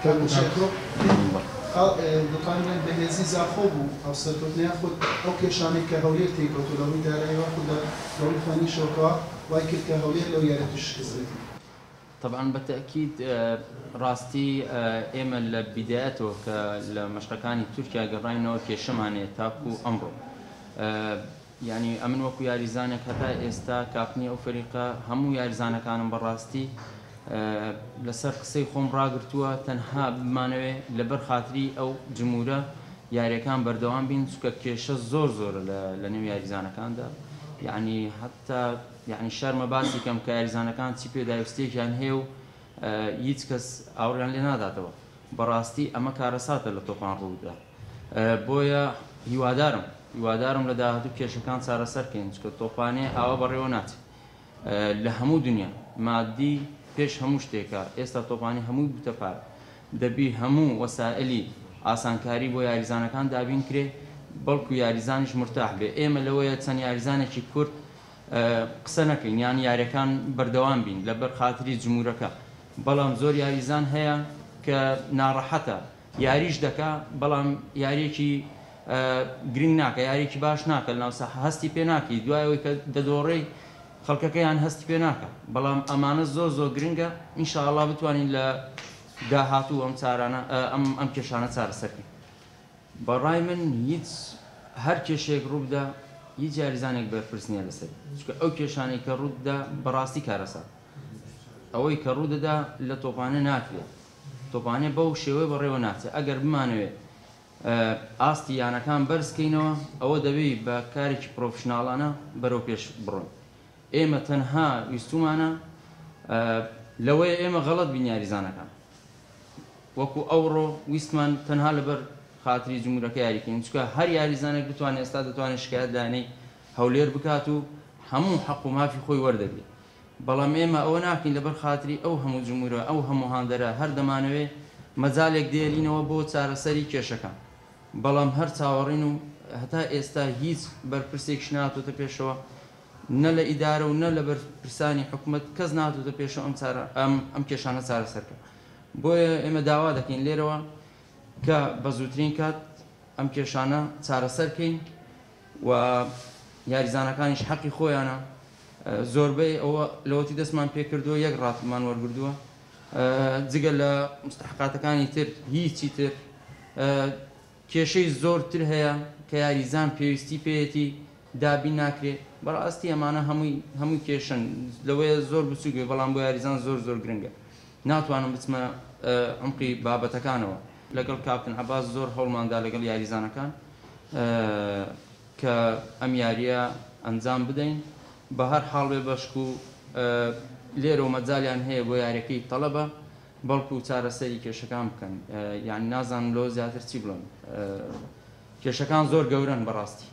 كمشكرو دكان بهزي زاخوبو أو سرتني أخذ أو كشاني كهولير تيكوتو لو يدار أي واحد لو يفني شوكا وايكل كهولير لو يارتش كسرتي. طبعا بالتأكيد راستي إما بدايته كالمشركاني تركيا قرينا كشمانة تاكو أمره يعني أمن وكو ياريزانك هتا إستا كافني أو فريقة همو ياريزانك كانوا براستي لسر قصي خوم راقرتوا تنها بمانوي لبر خاطري أو جمهورة ياريكان بردوان بين سوكا كيشة زور لنيو ياريزانك كان دا يعني حتى يعني الشهر مباسي كم كاريزانا كان تيبي دايوستيك يعني هيو يتكس أوريان لنا داتوا براستي أما كارسات اللي طوفان رودا بويا يوادارم لدا هاتو كيش كان صار سركين شكل طوفاني أو بريونات لهمو دنيا مادي بيش هموش تيكا إستا طوفاني همو بتفار دبي همو وسائلي آسان كاري بويا ياريزانا كان دابين كري بلكو ياريزانش مرتاح بي إما لويا تسان ياريزانا كي كورت قسەنەکەین یان یاریەکان بەردەوام بین لەبەر خاتری جمهورەکە بەڵام زۆر یاریزان هەیە کە ناڕەحەتە یاریش دەکا بەڵام یاریەکی گرنگ ناکە یاریەکی باش ناکە لەناوسە هەستی پێ ناکەی دوایەوەی کە دەدۆڕێی خەڵکەکەیان هەستی پێ ناکە بەڵام ئەمانە زۆر گرنگە ئینشاءڵڵا بتوانین لە داهاتوو ئەم چارانە ئەم کێشانە چارەسەرکەین بەڕای من هیچ هەر کێشێک ڕووبدا هیچ یاریزانێک بەرپرس نییە لەسەر چونکە ئەو کێشانەی کە ڕوودەدا بەڕاستی کارەسا ئەوەی کە ڕوودەدا لە تۆپانە ناکرێت تۆپانێ بەو شێوەیە بەڕێوە ناچێت ئەگەر بمانەوێت ئاستی یانەکان بەرزکەینەوە ئەوە دەبێت بە کارێکی پرۆفشناڵانە بەرەو پێش بڕۆین ئێمە تەنها ویستومانە لەوەیە ئێمە غەڵەت بین یاریزانەکان وەکو ئەوڕۆ ویستمان تەنها لەبەر خاطری جمهورەکە یاریکەین چونکە هەر یاریزانێک بتوانێت ئێستا دەتوانێت شکایەت دانەی هەولێر بکات و هەموو حەق و مافی خۆی وەردەگرێت بەڵام ئێمە ئەوە ناکەین لەبەر خاطری ئەو هەموو جمهورە ئەو هەموو هاندەرە هەر دەمانەوێت مەجالێک دێرینەوە بۆ چارەسەری کێشەکان بەڵام هەر چاوەڕین و هەتا ئێستا هیچ بەرپرسێکش ناتۆتە پێشەوە نە لە ئیدارە و نە لە بەرپرسانی حکوومەت کەس ناتۆتە پێشەوە ئەم کێشانە چارەسەرکە بۆیە ئێمە داوا دەکەین لێرەوە کە بە زووترین کات ئەم کێشانە چارەسەرکەین و یاریزانەکانیش حەقی خۆیانە زۆربەی ئەوە لەوەتی دەستمان پێکردووە یەک ڕاتمان وەرگردووە جگە لە مستحقاتەکانی تر هیچی تر کێشەی زۆرتر هەیە کە یاریزان پێویستی پێیەتی دابین ناکرێت بەڕاستی ئەمانە هەمووی کێشن لەوەیە زۆر بچووکێ بەڵام بۆ یاریزان زۆر گرنگە ناتوانم بچمە عمقی بابەتەکانەوە لەگەڵ کاپتن عەباس زۆر هەوڵماندا لەگەڵ یاریزانەکان کە ئەم یاریە ئەنجام بدەین بە هەر حاڵێ بەشک و لێرە و مەجالیان هەیە بۆ یاریەکەی تەڵەبە بەڵکو چارەسەری کێشەکان بکەن یعنی نازانم لەوە زیاتر چی بڵێم کێشەکان زۆر گەورەن بەڕاستی